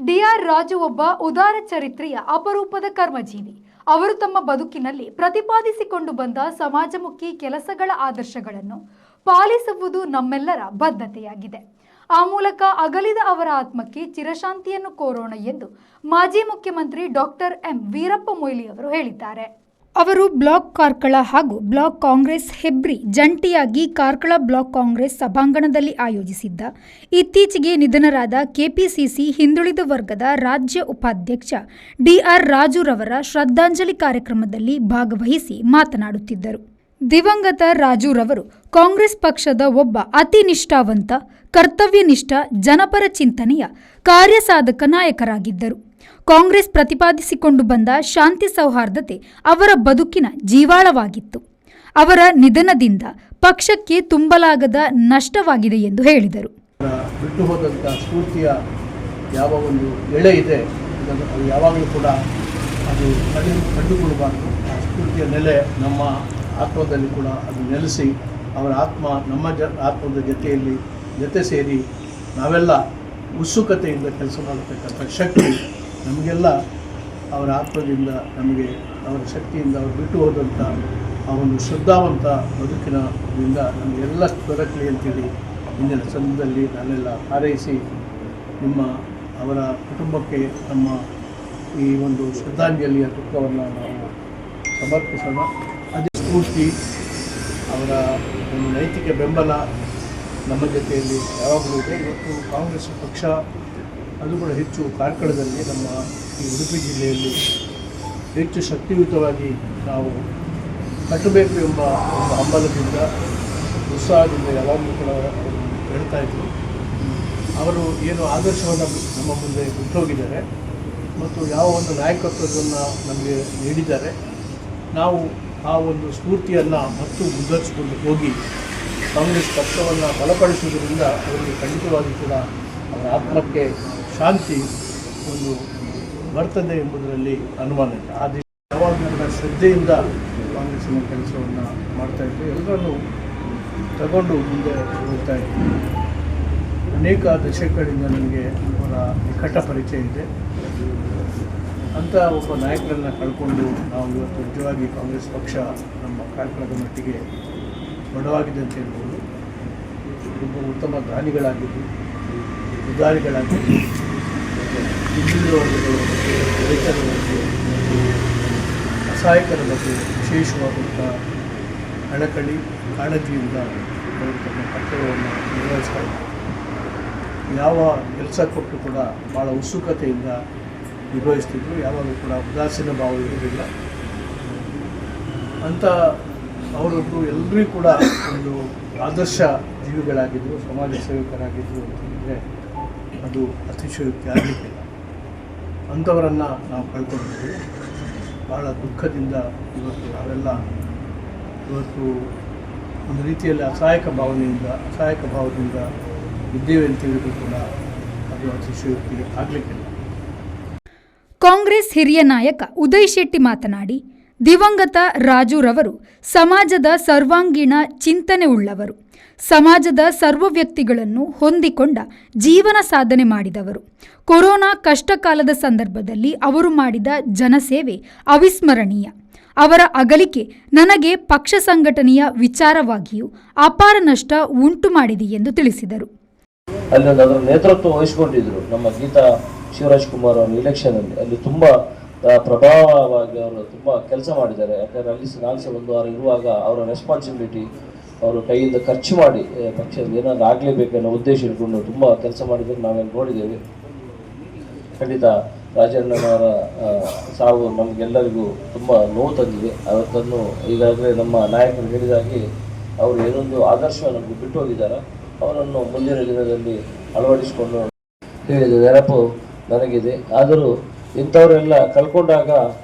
DR. Raju ಒಬ್ಬ ಉದಾರ ಚರಿತ್ರೆಯ ಅಪರೂಪದ ಕರ್ಮಜೀವಿ. ಅವರು ತಮ್ಮ ಬದುಕಿನಲ್ಲಿ ಪ್ರತಿಪಾದಿಸಿಕೊಂಡು ಬಂದ ಸಮಾಜಮುಖಿ ಕೆಲಸಗಳ ಆದರ್ಶಗಳನ್ನು ಪಾಲಿಸುವುದು ನಮ್ಮೆಲ್ಲರ ಬದ್ಧತೆಯಾಗಿದೆ. ಆ ಮೂಲಕ ಅಗಲಿದ ಅವರ ಆತ್ಮಕ್ಕೆ ಚಿರಶಾಂತಿಯನ್ನು ಕೋರೋಣ ಎಂದು ಮಾಜಿ ಮುಖ್ಯಮಂತ್ರಿ ಡಾಕ್ಟರ್ ಎಂ. ವೀರಪ್ಪ ಮೊಯ್ಲಿ ಅವರು ಹೇಳಿದ್ದಾರೆ. ಅವರು ಬ್ಲಾಕ್ ಕಾರ್ಕಳ ಹಾಗೂ ಬ್ಲಾಕ್ ಕಾಂಗ್ರೆಸ್ ಹೆಬ್ರಿ ಜಂಟಿಯಾಗಿ ಕಾರ್ಕಳ ಬ್ಲಾಕ್ ಕಾಂಗ್ರೆಸ್ ಸಭಾಂಗಣದಲ್ಲಿ ಆಯೋಜಿಸಿದ್ದ ಇತ್ತೀಚೆಗೆ ನಿಧನರಾದ ಕೆಪಿಸಿಸಿ ಹಿಂದುಳಿದ ವರ್ಗದ ರಾಜ್ಯ ಉಪಾಧ್ಯಕ್ಷ ಡಿ.ಆರ್. ರಾಜುರವರ ಶ್ರದ್ಧಾಂಜಲಿ ಕಾರ್ಯಕ್ರಮದಲ್ಲಿ ಭಾಗವಹಿಸಿ ಮಾತನಾಡುತ್ತಿದ್ದರು. ದಿವಂಗತ ರಾಜುರವರು ಕಾಂಗ್ರೆಸ್ ಪಕ್ಷದ ಒಬ್ಬ ಅತಿ ನಿಷ್ಠಾವಂತ, ಕರ್ತವ್ಯನಿಷ್ಠ, ಜನಪರ ಚಿಂತನೆಯ ಕಾರ್ಯಸಾಧಕ ನಾಯಕರಾಗಿದ್ದರು. ಕಾಂಗ್ರೆಸ್ ಪ್ರತಿಪಾದಿಸಿಕೊಂಡು ಬಂದ ಶಾಂತಿ ಸೌಹಾರ್ದತೆ ಅವರ ಬದುಕಿನ ಜೀವಾಳವಾಗಿತ್ತು. ಅವರ ನಿಧನದಿಂದ ಪಕ್ಷಕ್ಕೆ ತುಂಬಲಾಗದ ನಷ್ಟವಾಗಿದೆ ಎಂದು ಹೇಳಿದರು. ಬಿಟ್ಟು ಹೋದಂಥ ಸ್ಫೂರ್ತಿಯ ಯಾವ ಒಂದು ಎಳೆ ಇದೆ ಅದು ಯಾವಾಗಲೂ ಕೂಡ ಅದು ಕಂಡುಕೊಳ್ಳಬಾರದು. ಆ ಸ್ಫೂರ್ತಿಯ ನೆಲೆ ನಮ್ಮ ಆತ್ಮದಲ್ಲಿ ಕೂಡ ಅದು ನೆಲೆಸಿ ಅವರ ಆತ್ಮ ನಮ್ಮ ಆತ್ಮದ ಜೊತೆ ಸೇರಿ ನಾವೆಲ್ಲ ಉತ್ಸುಕತೆಯಿಂದ ಕೆಲಸ ಮಾಡತಕ್ಕಂಥ ಶಕ್ತಿ ನಮಗೆಲ್ಲ ಅವರ ಆತ್ಮದಿಂದ ನಮಗೆ ಅವರ ಶಕ್ತಿಯಿಂದ ಅವರು ಬಿಟ್ಟು ಹೋದಂಥ ಆ ಒಂದು ಶ್ರದ್ಧಾವಂತ ಬದುಕಿನಿಂದ ನಮಗೆಲ್ಲ ದೊರಕಲಿ ಅಂತೇಳಿ ಇಂದಿನ ಸಂದರ್ಭದಲ್ಲಿ ನಾನೆಲ್ಲ ಹಾರೈಸಿ ಅವರ ಕುಟುಂಬಕ್ಕೆ ನಮ್ಮ ಈ ಒಂದು ಶ್ರದ್ಧಾಂಜಲಿಯ ದುಃಖವನ್ನು ನಾವು ಸಮರ್ಪಿಸೋಣ. ಅದೇ ಸ್ಫೂರ್ತಿ, ಅವರ ಒಂದು ನೈತಿಕ ಬೆಂಬಲ ನಮ್ಮ ಜೊತೆಯಲ್ಲಿ ಯಾವಾಗಲೂ ಇದೆ. ಇವತ್ತು ಕಾಂಗ್ರೆಸ್ ಪಕ್ಷ ಅದು ಕೂಡ ಹೆಚ್ಚು ಕಾರ್ಕಳದಲ್ಲಿ ನಮ್ಮ ಈ ಉಡುಪಿ ಜಿಲ್ಲೆಯಲ್ಲಿ ಹೆಚ್ಚು ಶಕ್ತಿಯುತವಾಗಿ ನಾವು ಕಟ್ಟಬೇಕು ಎಂಬ ಒಂದು ಹಂಬಲದಿಂದ, ಉತ್ಸಾಹದಿಂದ ಯಾವಾಗಲೂ ಕೂಡ ಹೇಳ್ತಾ ಇದ್ರು. ಅವರು ಏನು ಆದರ್ಶವನ್ನು ನಮ್ಮ ಮುಂದೆ ಬಿಟ್ಟೋಗಿದ್ದಾರೆ ಮತ್ತು ಯಾವ ಒಂದು ನಾಯಕತ್ವವನ್ನು ನಮಗೆ ನೀಡಿದ್ದಾರೆ, ನಾವು ಆ ಒಂದು ಸ್ಫೂರ್ತಿಯನ್ನು ಮತ್ತು ಮುಂದುವರಿಸಿಕೊಂಡು ಹೋಗಿ ಕಾಂಗ್ರೆಸ್ ಪಕ್ಷವನ್ನು ಬಲಪಡಿಸುವುದರಿಂದ ಅವರಿಗೆ ಖಂಡಿತವಾಗಿ ಕೂಡ ಅವರ ಆತ್ಮಕ್ಕೆ ಶಾಂತಿ ಒಂದು ಬರ್ತದೆ ಎಂಬುದರಲ್ಲಿ ಅನುಮಾನ ಇಲ್ಲ. ಆ ದಿನ ಯಾವಾಗಲೂ ಕೂಡ ಶ್ರದ್ಧೆಯಿಂದ ಕಾಂಗ್ರೆಸ್ಸಿನ ಕೆಲಸವನ್ನು ಮಾಡ್ತಾಯಿದ್ವಿ. ಎಲ್ಲರನ್ನೂ ತಗೊಂಡು ಮುಂದೆ ಹೋಗ್ತಾ ಇದ್ವಿ. ಅನೇಕ ದಶಕಗಳಿಂದ ನನಗೆ ಅವರ ನಿಕಟ ಪರಿಚಯ ಇದೆ. ಅಂಥ ಒಬ್ಬ ನಾಯಕರನ್ನು ಕಳ್ಕೊಂಡು ನಾವು ಇವತ್ತು ನಿಜವಾಗಿ ಕಾಂಗ್ರೆಸ್ ಪಕ್ಷ ನಮ್ಮ ಕಾರ್ಕಳದ ಮಟ್ಟಿಗೆ ಬಡವಾಗಿದೆ ಅಂತ ಹೇಳ್ಬೋದು. ಒಬ್ಬ ಉತ್ತಮ ದಾನಿಗಳಾಗಿದ್ದು, ಉದಾರಿಗಳಾಗಿದ್ದು, ಹಿಂದುಳಿದ ವರ್ಗಗಳು, ರೈತರ ಬಗ್ಗೆ, ಅಸಹಾಯಕರ ಬಗ್ಗೆ ವಿಶೇಷವಾದಂಥ ಕಳಕಳಿ, ಕಾಳಜಿಯಿಂದ ಅವರು ತಮ್ಮ ಕರ್ತವ್ಯವನ್ನು ನಿರ್ವಹಿಸ್ತಾ ಇದ್ದಾರೆ. ಯಾವ ಕೆಲಸ ಕೊಟ್ಟು ಕೂಡ ಭಾಳ ಉತ್ಸುಕತೆಯಿಂದ ನಿರ್ವಹಿಸ್ತಿದ್ರು. ಯಾವಾಗಲೂ ಕೂಡ ಉದಾಸೀನ ಭಾವ ಇರೋದಿಲ್ಲ. ಅಂಥ ಅವರೊಬ್ಬರು ಎಲ್ಲರಿಗೂ ಕೂಡ ಒಂದು ಆದರ್ಶ ಜೀವಿಗಳಾಗಿದ್ದರು, ಸಮಾಜ ಸೇವಕರಾಗಿದ್ದರು ಅಂತಂದರೆ ಅದು ಅತಿಶಯೋಕ್ತಿ ಆಗಲಿಕ್ಕಿಲ್ಲ. ಅಂಥವರನ್ನು ನಾವು ಕಳ್ಕೊಂಡಿದ್ದೀವಿ. ಭಾಳ ದುಃಖದಿಂದ ಇವತ್ತು ನಾವೆಲ್ಲ ಒಂದು ರೀತಿಯಲ್ಲಿ ಅಸಹಾಯಕ ಭಾವದಿಂದ ಇದ್ದೇವೆ ಅಂತ ಹೇಳಿದ್ರು ಕೂಡ ಅದು ಅತಿಶಯೋಕ್ತಿ ಆಗಲಿಕ್ಕಿಲ್ಲ. ಕಾಂಗ್ರೆಸ್ ಹಿರಿಯ ನಾಯಕ ಉದಯ್ ಶೆಟ್ಟಿ ಮಾತನಾಡಿ, ದಿವಂಗತ ರಾಜುರವರು ಸಮಾಜದ ಸರ್ವಾಂಗೀಣ ಚಿಂತನೆ ಉಳ್ಳವರು, ಸಮಾಜದ ಸರ್ವ ವ್ಯಕ್ತಿಗಳನ್ನು ಹೊಂದಿಕೊಂಡ ಜೀವನ ಸಾಧನೆ ಮಾಡಿದವರು. ಕೊರೋನಾ ಕಷ್ಟಕಾಲದ ಸಂದರ್ಭದಲ್ಲಿ ಅವರು ಮಾಡಿದ ಜನಸೇವೆ ಅವಿಸ್ಮರಣೀಯ. ಅವರ ಅಗಲಿಕೆ ನನಗೆ ಪಕ್ಷ ಸಂಘಟನೆಯ ವಿಚಾರವಾಗಿಯೂ ಅಪಾರ ನಷ್ಟ ಉಂಟು ಮಾಡಿದೆ ಎಂದು ತಿಳಿಸಿದರು. ಅಲ್ಲಿ ಅದರ ನೇತೃತ್ವ ವಹಿಸಿಕೊಂಡಿದ್ದರು ನಮ್ಮ ಗೀತಾ ಶಿವರಾಜ್ ಕುಮಾರ್ ಅವರು ಇಲೆಕ್ಷನಲ್ಲಿ. ಅಲ್ಲಿ ತುಂಬ ಪ್ರಭಾವವಾಗಿ ಅವರು ತುಂಬ ಕೆಲಸ ಮಾಡಿದ್ದಾರೆ. ಯಾಕಂದರೆ ಅಲ್ಲಿ ನಾನು ಸಹ ಒಂದು ವಾರ ಇರುವಾಗ ಅವರ ರೆಸ್ಪಾನ್ಸಿಬಿಲಿಟಿ ಅವರು ಕೈಯಿಂದ ಖರ್ಚು ಮಾಡಿ ಪಕ್ಷದಲ್ಲಿ ಏನಾದರೂ ಆಗಲೇಬೇಕನ್ನೋ ಉದ್ದೇಶ ಇಟ್ಕೊಂಡು ತುಂಬ ಕೆಲಸ ಮಾಡಿದರೆ ನಾವೇನು ನೋಡಿದ್ದೇವೆ. ಖಂಡಿತ ರಾಜಣ್ಣನವರ ಸಾವು ನಮಗೆಲ್ಲರಿಗೂ ತುಂಬ ನೋವು ತಂದಿದೆ. ಅವತ್ತನ್ನು ಈಗಾಗಲೇ ನಮ್ಮ ನಾಯಕರು ಹೇಳಿದಾಗೆ ಅವರು ಏನೊಂದು ಆದರ್ಶವನ್ನು ನಮಗೆ ಬಿಟ್ಟು ಹೋಗಿದ್ದಾರೆ. ಅವರನ್ನು ಮುಂದಿನ ದಿನದಲ್ಲಿ ಅಳವಡಿಸಿಕೊಂಡು ಹೇಳಿದ ನೆನಪು ನನಗಿದೆ. ಆದರೂ ಇಂಥವರೆಲ್ಲ ಕಳ್ಕೊಂಡಾಗ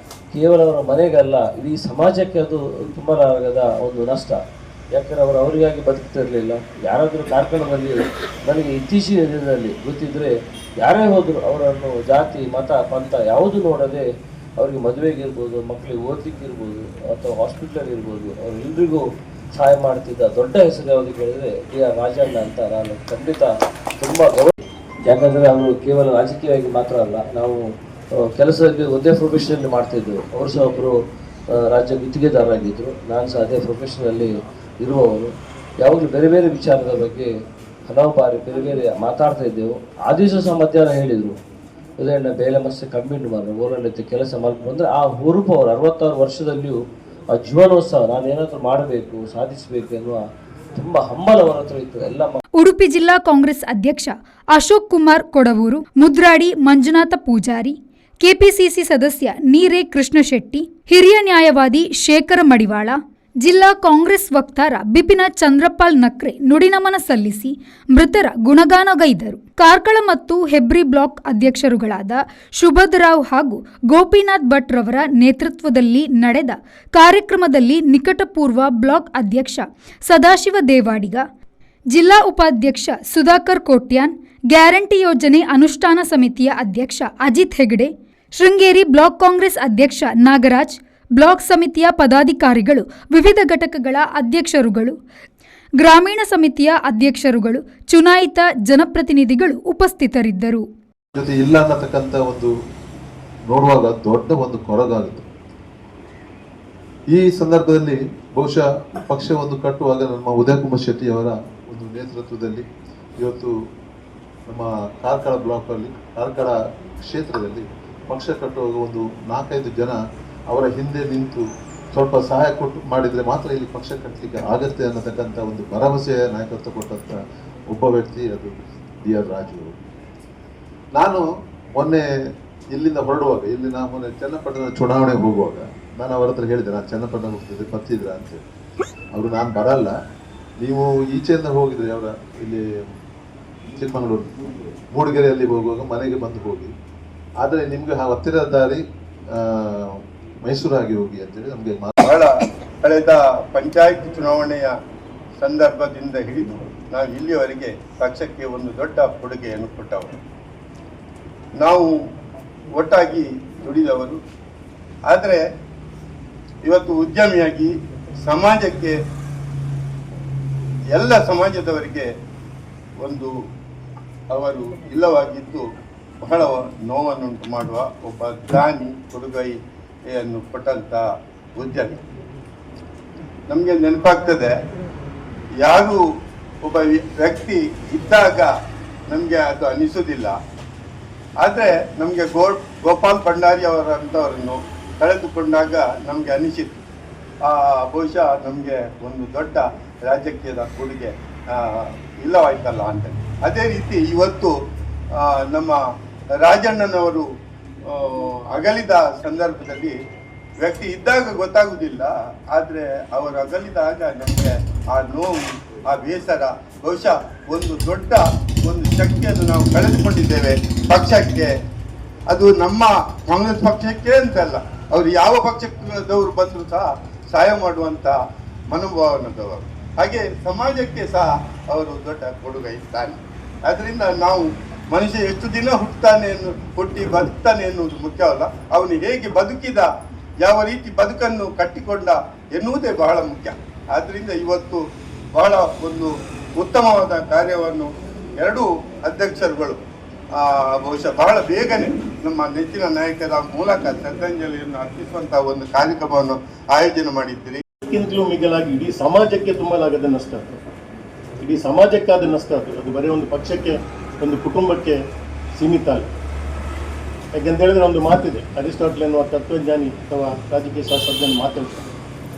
ಕೇವಲ ಅವರ ಮನೆಗಲ್ಲ, ಇಡೀ ಸಮಾಜಕ್ಕೆ ಅದು ತುಂಬಲಾಗದ ಒಂದು ನಷ್ಟ. ಯಾಕಂದರೆ ಅವರು ಅವರಿಗಾಗಿ ಬದುಕ್ತಿರಲಿಲ್ಲ. ಯಾರಾದರೂ ಕಾರ್ಕಳದಲ್ಲಿ ನನಗೆ ಇತ್ತೀಚಿನ ದಿನದಲ್ಲಿ ಗೊತ್ತಿದ್ದರೆ ಯಾರೇ ಹೋದರೂ ಅವರನ್ನು ಜಾತಿ, ಮತ, ಪಂಥ ಯಾವುದು ನೋಡದೆ ಅವರಿಗೆ ಮದುವೆಗಿರ್ಬೋದು, ಮಕ್ಕಳಿಗೆ ಓದಲಿಕ್ಕಿರ್ಬೋದು ಅಥವಾ ಹಾಸ್ಪಿಟ್ಲಲ್ಲಿ ಇರ್ಬೋದು, ಅವರೆಲ್ಲರಿಗೂ ಸಹಾಯ ಮಾಡ್ತಿದ್ದ ದೊಡ್ಡ ಹೆಸರು ಯಾವುದು ಕೇಳಿದರೆ ಡಿ.ಆರ್. ರಾಜಣ್ಣ ಅಂತ ನಾನು ಖಂಡಿತ ತುಂಬ ಯಾಕಂದರೆ ಅವರು ಕೇವಲ ರಾಜಕೀಯವಾಗಿ ಮಾತ್ರ ಅಲ್ಲ, ನಾವು ಕೆಲಸದಲ್ಲಿ ಒಂದೇ ಪ್ರೊಫೆಷನಲ್ಲಿ ಮಾಡ್ತಾಯಿದ್ದೆವು. ಅವರು ಸಹ ಒಬ್ಬರು ರಾಜ್ಯ ಗುತ್ತಿಗೆದಾರರಾಗಿದ್ದರು, ನಾನು ಸಹ ಅದೇ ಪ್ರೊಫೆಷನಲ್ಲಿ ಇರುವವರು. ಯಾವಾಗಲೂ ಬೇರೆ ಬೇರೆ ವಿಚಾರದ ಬಗ್ಗೆ ಹಲವು ಬಾರಿ ಬೇರೆ ಬೇರೆ ಮಾತಾಡ್ತಾ ಇದ್ದೆವು. ಆ ದಿವಸ ಸಹ ಮಧ್ಯಾಹ್ನ ಹೇಳಿದರು, ಉದಯಣ್ಣ ಬೇಲೆ ಮಸ್ತೆ ಕಮ್ಮಿಂಡು ಮಾರ ಊರಲ್ಲೈತೆ ಕೆಲಸ ಮಾಡ್ಕೊಂಡು. ಅಂದರೆ ಆ ಹುರುಪು ಅವರು 66 ವರ್ಷದಲ್ಲಿಯೂ ಆ ಜೀವನೋತ್ಸವ ನಾನು ಏನಾದರೂ ಮಾಡಬೇಕು, ಸಾಧಿಸಬೇಕು ಎನ್ನುವ ತುಂಬ ಹಂಬಲ ಅವರ ಹತ್ರ ಇತ್ತು. ಎಲ್ಲ ಉಡುಪಿ ಜಿಲ್ಲಾ ಕಾಂಗ್ರೆಸ್ ಅಧ್ಯಕ್ಷ ಅಶೋಕ್ ಕುಮಾರ್ ಕೊಡವೂರು, ಮುದ್ರಾಡಿ ಮಂಜುನಾಥ ಪೂಜಾರಿ, ಕೆಪಿಸಿಸಿ ಸದಸ್ಯ ನೀರೇ ಕೃಷ್ಣಶೆಟ್ಟಿ, ಹಿರಿಯ ನ್ಯಾಯವಾದಿ ಶೇಖರ ಮಡಿವಾಳ, ಜಿಲ್ಲಾ ಕಾಂಗ್ರೆಸ್ ವಕ್ತಾರ ಬಿಪಿನ ಚಂದ್ರಪಾಲ್ ನಕ್ರೆ ನುಡಿನಮನ ಸಲ್ಲಿಸಿ ಮೃತರ ಗುಣಗಾನಗೈದರು. ಕಾರ್ಕಳ ಮತ್ತು ಹೆಬ್ರಿ ಬ್ಲಾಕ್ ಅಧ್ಯಕ್ಷರುಗಳಾದ ಶುಭದ್ರಾವ್ ಹಾಗೂ ಗೋಪಿನಾಥ್ ಭಟ್ ರವರ ನೇತೃತ್ವದಲ್ಲಿ ನಡೆದ ಕಾರ್ಯಕ್ರಮದಲ್ಲಿ ನಿಕಟಪೂರ್ವ ಬ್ಲಾಕ್ ಅಧ್ಯಕ್ಷ ಸದಾಶಿವ ದೇವಾಡಿಗ, ಜಿಲ್ಲಾ ಉಪಾಧ್ಯಕ್ಷ ಸುಧಾಕರ್ ಕೋಟ್ಯಾನ್, ಗ್ಯಾರಂಟಿ ಯೋಜನೆ ಅನುಷ್ಠಾನ ಸಮಿತಿಯ ಅಧ್ಯಕ್ಷ ಅಜಿತ್ ಹೆಗಡೆ, ಶೃಂಗೇರಿ ಬ್ಲಾಕ್ ಕಾಂಗ್ರೆಸ್ ಅಧ್ಯಕ್ಷ ನಾಗರಾಜ್, ಬ್ಲಾಕ್ ಸಮಿತಿಯ ಪದಾಧಿಕಾರಿಗಳು, ವಿವಿಧ ಘಟಕಗಳ ಅಧ್ಯಕ್ಷರುಗಳು, ಗ್ರಾಮೀಣ ಸಮಿತಿಯ ಅಧ್ಯಕ್ಷರುಗಳು, ಚುನಾಯಿತ ಜನಪ್ರತಿನಿಧಿಗಳು ಉಪಸ್ಥಿತರಿದ್ದರು. ಜೊತೆ ಇಲ್ಲ ಅನ್ನತಕ್ಕಂಥ ಒಂದು ನೋಡುವಾಗ ದೊಡ್ಡ ಒಂದು ಕೊರಗಾಗುತ್ತೆ. ಈ ಸಂದರ್ಭದಲ್ಲಿ ಬಹುಶಃ ಪಕ್ಷವನ್ನು ಕಟ್ಟುವಾಗ ನಮ್ಮ ಉದಯ ಕುಮಾರ್ ಶೆಟ್ಟಿ ಅವರ ಒಂದು ನೇತೃತ್ವದಲ್ಲಿ ಇವತ್ತು ನಮ್ಮ ಕಾರ್ಕಳ ಬ್ಲಾಕಲ್ಲಿ, ಕಾರ್ಕಳ ಕ್ಷೇತ್ರದಲ್ಲಿ ಪಕ್ಷ ಕಟ್ಟುವಾಗ ಒಂದು 4-5 ಜನ ಅವರ ಹಿಂದೆ ನಿಂತು ಸ್ವಲ್ಪ ಸಹಾಯ ಕೊಟ್ಟು ಮಾಡಿದರೆ ಮಾತ್ರ ಇಲ್ಲಿ ಪಕ್ಷ ಕಟ್ಟಲಿಕ್ಕೆ ಆಗತ್ತೆ ಅನ್ನತಕ್ಕಂಥ ಒಂದು ಭರವಸೆಯ ನಾಯಕತ್ವ ಕೊಟ್ಟಂಥ ಒಬ್ಬ ವ್ಯಕ್ತಿ ಅದು DR ರಾಜು. ನಾನು ಮೊನ್ನೆ ಇಲ್ಲಿಂದ ಹೊರಡುವಾಗ, ಇಲ್ಲಿ ನಾನು ಮೊನ್ನೆ ಚನ್ನಪಟ್ಟಣ ಚುನಾವಣೆಗೆ ಹೋಗುವಾಗ ನಾನು ಅವರ ಹತ್ರ ಹೇಳಿದೆ, ನಾನು ಚನ್ನಪಟ್ಟಣ ಹೋಗ್ತಿದ್ದೆ, ಬರ್ತಿದ್ರ ಅಂತೇಳಿ. ಅವರು ನಾನು ಬರಲ್ಲ, ನೀವು ಈಚೆಯಿಂದ ಹೋಗಿದ್ರೆ ಅವರ ಇಲ್ಲಿ ಚಿಕ್ಕಮಗಳೂರು ಮೂಡಿಗೆರೆಯಲ್ಲಿ ಹೋಗುವಾಗ ಮನೆಗೆ ಬಂದು ಹೋಗಿ, ಆದರೆ ನಿಮ್ಗೆ ಹತ್ತಿರದ ದಾರಿ ಮೈಸೂರಾಗಿ ಹೋಗಿ ಅಂತೇಳಿ ನಮಗೆ ಬಹಳ ಕಳೆದ ಪಂಚಾಯತ್ ಚುನಾವಣೆಯ ಸಂದರ್ಭದಿಂದ ಹಿಡಿದು ನಾವು ಇಲ್ಲಿಯವರೆಗೆ ಪಕ್ಷಕ್ಕೆ ಒಂದು ದೊಡ್ಡ ಕೊಡುಗೆಯನ್ನು ಕೊಟ್ಟವರು, ನಾವು ಒಟ್ಟಾಗಿ ದುಡಿದವರು. ಆದರೆ ಇವತ್ತು ಉದ್ಯಮಿಯಾಗಿ ಸಮಾಜಕ್ಕೆ, ಎಲ್ಲ ಸಮಾಜದವರಿಗೆ ಒಂದು ಅವರು ಇಲ್ಲವಾಗಿದ್ದು ಬಹಳ ನೋವನ್ನುಂಟು ಮಾಡುವ ಒಬ್ಬ ದಾನಿ ಕೊಡುಗೆಯನ್ನು ಕೊಟ್ಟಂಥ ಉದ್ಯಮಿ. ನಮಗೆ ನೆನಪಾಗ್ತದೆ, ಯಾರು ಒಬ್ಬ ವ್ಯಕ್ತಿ ಇದ್ದಾಗ ನಮಗೆ ಅದು ಅನಿಸೋದಿಲ್ಲ, ಆದರೆ ನಮಗೆ ಗೋಪಾಲ್ ಭಂಡಾರಿ ಅವರಂಥವರನ್ನು ಕಳೆದುಕೊಂಡಾಗ ನಮಗೆ ಅನಿಸಿತು ಬಹುಶಃ ನಮಗೆ ಒಂದು ದೊಡ್ಡ ರಾಜಕೀಯದ ಕೊಡುಗೆ ಇಲ್ಲವಾಯ್ತಲ್ಲ ಅಂತ. ಅದೇ ರೀತಿ ಇವತ್ತು ನಮ್ಮ ರಾಜಣ್ಣನವರು ಅಗಲಿದ ಸಂದರ್ಭದಲ್ಲಿ ವ್ಯಕ್ತಿ ಇದ್ದಾಗ ಗೊತ್ತಾಗುವುದಿಲ್ಲ, ಆದರೆ ಅವರು ಅಗಲಿದಾಗ ನಮಗೆ ಆ ನೋವು, ಆ ಬೇಸರ, ಬಹುಶಃ ಒಂದು ದೊಡ್ಡ ಒಂದು ಶಕ್ತಿಯನ್ನು ನಾವು ಕಳೆದುಕೊಂಡಿದ್ದೇವೆ ಪಕ್ಷಕ್ಕೆ. ಅದು ನಮ್ಮ ಕಾಂಗ್ರೆಸ್ ಪಕ್ಷಕ್ಕೆ ಅಂತಲ್ಲ, ಅವರು ಯಾವ ಪಕ್ಷದವರು ಬಂದರೂ ಸಹ ಸಹಾಯ ಮಾಡುವಂಥ ಮನೋಭಾವನದವರು. ಹಾಗೆ ಸಮಾಜಕ್ಕೆ ಸಹ ಅವರು ದೊಡ್ಡ ಕೊಡುಗೆ ಇದ್ದಾನೆ. ಅದರಿಂದ ನಾವು ಮನುಷ್ಯ ಎಷ್ಟು ದಿನ ಹುಟ್ಟಿ ಬದುಕ್ತಾನೆ ಎನ್ನುವುದು ಮುಖ್ಯವಲ್ಲ, ಅವನು ಹೇಗೆ ಬದುಕಿದ, ಯಾವ ರೀತಿ ಬದುಕನ್ನು ಕಟ್ಟಿಕೊಂಡ ಎನ್ನುವುದೇ ಬಹಳ ಮುಖ್ಯ. ಆದ್ದರಿಂದ ಇವತ್ತು ಬಹಳ ಒಂದು ಉತ್ತಮವಾದ ಕಾರ್ಯವನ್ನು ಎರಡೂ ಅಧ್ಯಕ್ಷರುಗಳು ಬಹುಶಃ ಬಹಳ ಬೇಗನೆ ನಮ್ಮ ನೆಚ್ಚಿನ ನಾಯಕರ ಮೂಲಕ ಶ್ರದ್ಧಾಂಜಲಿಯನ್ನು ಅರ್ಪಿಸುವಂತಹ ಒಂದು ಕಾರ್ಯಕ್ರಮವನ್ನು ಆಯೋಜನೆ ಮಾಡಿದ್ದೀರಿ. ಇದಕ್ಕಿಂತಲೂ ಮಿಗಿಲಾಗಿ ಇಡೀ ಸಮಾಜಕ್ಕೆ ತುಂಬಲಾಗದ ನಷ್ಟ, ಇಡೀ ಸಮಾಜಕ್ಕಾದ ನಷ್ಟ. ಅದು ಬರೀ ಒಂದು ಪಕ್ಷಕ್ಕೆ, ಒಂದು ಕುಟುಂಬಕ್ಕೆ ಸೀಮಿತ ಅಲ್ಲ. ಯಾಕೆಂತ ಹೇಳಿದ್ರೆ ಒಂದು ಮಾತಿದೆ, ಅರಿಸ್ಟಾಟಲ್ ಎನ್ನುವ ತತ್ವಜ್ಞಾನಿ ಅಥವಾ ರಾಜಕೀಯ ಶಾಸ್ತ್ರಜ್ಞನ ಮಾತಾಡ್ತಾರೆ,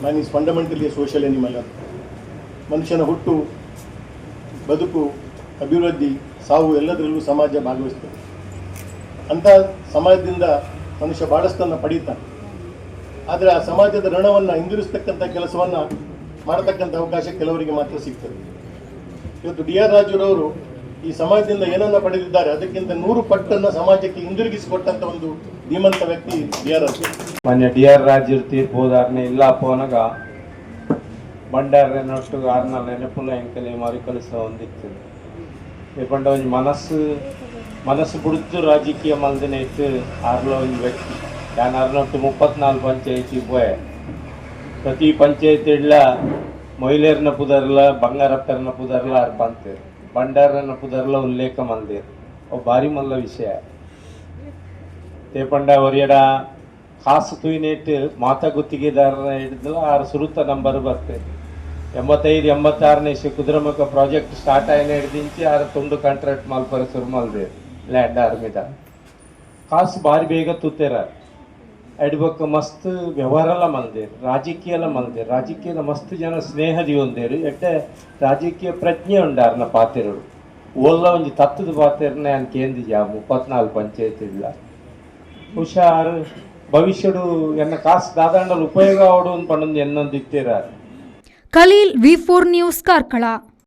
man is fundamentally social animal ಅಂತ. ಮನುಷ್ಯನ ಹುಟ್ಟು, ಬದುಕು, ಅಭಿವೃದ್ಧಿ, ಸಾವು ಎಲ್ಲದರಲ್ಲೂ ಸಮಾಜ ಭಾಗವಹಿಸ್ತದೆ. ಅಂಥ ಸಮಾಜದಿಂದ ಮನುಷ್ಯ ಭಾಳಷ್ಟನ್ನು ಪಡೀತಾನೆ. ಆದರೆ ಆ ಸಮಾಜದ ಋಣವನ್ನು ಹಿಂದಿರಿಸ್ತಕ್ಕಂಥ ಕೆಲಸವನ್ನು ಮಾಡತಕ್ಕಂಥ ಅವಕಾಶ ಕೆಲವರಿಗೆ ಮಾತ್ರ ಸಿಗ್ತದೆ. ಇವತ್ತು DR ರಾಜುರವರು ಈ ಸಮಾಜದಿಂದ ಏನನ್ನ ಪಡೆದಿದ್ದಾರೆ ಅದಕ್ಕಿಂತ 100 ಪಟ್ಟನ್ನು ಸಮಾಜಕ್ಕೆ ಹಿಂದಿರುಗಿಸಿಕೊಟ್ಟಂಥ ಒಂದು ಧೀಮಂತ ವ್ಯಕ್ತಿ DR ರಾಜು. ಮೊನ್ನೆ DR ರಾಜು ತೀರ್ಪೋದಾರನೆ ಇಲ್ಲ ಪೋನಾಗ ಬಂಡಾರನೊಟ್ಟು ಆರ್ನ ನೆನಪುಲ ಎಂಕಲೆ ಮರುಕಳಿಸ ಹೊಂದಿತ್ತು. ಇಪ್ಪಂಡ ಒಂದು ಮನಸ್ಸು ಬಿಡುತ್ತು ರಾಜಕೀಯ ಮಲ್ದಿನ ಇತ್ತು ಆರ್ಲ ಒಂದು ವ್ಯಕ್ತಿ. ಯಾನ್ ಅರ್ನೊಟ್ಟು 34 ಪಂಚಾಯತಿ ಪೋಯೆ. ಪ್ರತಿ ಪಂಚಾಯತಿ ಇಡ್ಲ ಮಹಿಳೆಯರನ್ನ ಪುದರ್ಲ, ಬಂಗಾರಪ್ಪರನ್ನ ಪುದರ್ಲ ಆರ್ ಬಂತೇರು, ಬಂಡಾರನ ಪುದರ್ಲ ಉಲ್ಲೇಖ ಮಂದಿರು. ಅವು ಭಾರಿ ಮಲ್ಲ ವಿಷಯ ತೇ ಪಂಡ ಒರಿಯಡ ಕಾಸು ತುಯಿನೇಟ್ ಮಾತಾ ಗುತ್ತಿಗೆದಾರರ ಹಿಡಿದಲ್ಲ ಆರು ಸುರುತ ನಂಬರ್ ಬರ್ತದೆ 85-86ನೇ ಕುದುರೆಮುಖ ಪ್ರಾಜೆಕ್ಟ್ ಸ್ಟಾರ್ಟ್ ಆಯ್ನ ಹಿಡಿದಿಂಚಿ ಆರು ತುಂಡು ಕಾಂಟ್ರಾಕ್ಟ್ ಮಾಲ್ಪರ ಶುರು ಮಲ್ದೆ ಲ್ಯಾಂಡ್ ಆರ್ಮಿದ ಕಾಸು ಭಾರಿ ಬೇಗ ತೂತೇರ ಅಡ್ಬಕ್ಕ ಮಸ್ತ್ ವ್ಯವಹಾರಲ ಮಲ್ದೇರು ರಾಜಕೀಯಲ ಮಲ್ದೇರು ರಾಜಕೀಯದ ಮಸ್ತ್ ಜನ ಸ್ನೇಹದಿ ಹೊಂದೇರು ಎಡ್ಡೆ ರಾಜಕೀಯ ಪ್ರಜ್ಞೆ ಉಂಡಾರನ ಪಾತೆರಡು ಓಲ್ಲ ಒಂಜಿ ತತ್ತದ ಪಾತೆರನೆ ಅನ್ ಕೇಂದಿಜ 34 ಪಂಚಾಯತ್ ಇಲ್ಲ ಹುಷಾರು ಭವಿಷ್ಯಡು ಎನ್ನ ಕಾಸು ದಾದಾಂಡಲು ಉಪಯೋಗ ಆವಡು ಪಂಡೊಂದು ಎನ್ನೊಂದು ಇತ್ತೇರ. Khalil V4 news Karkala.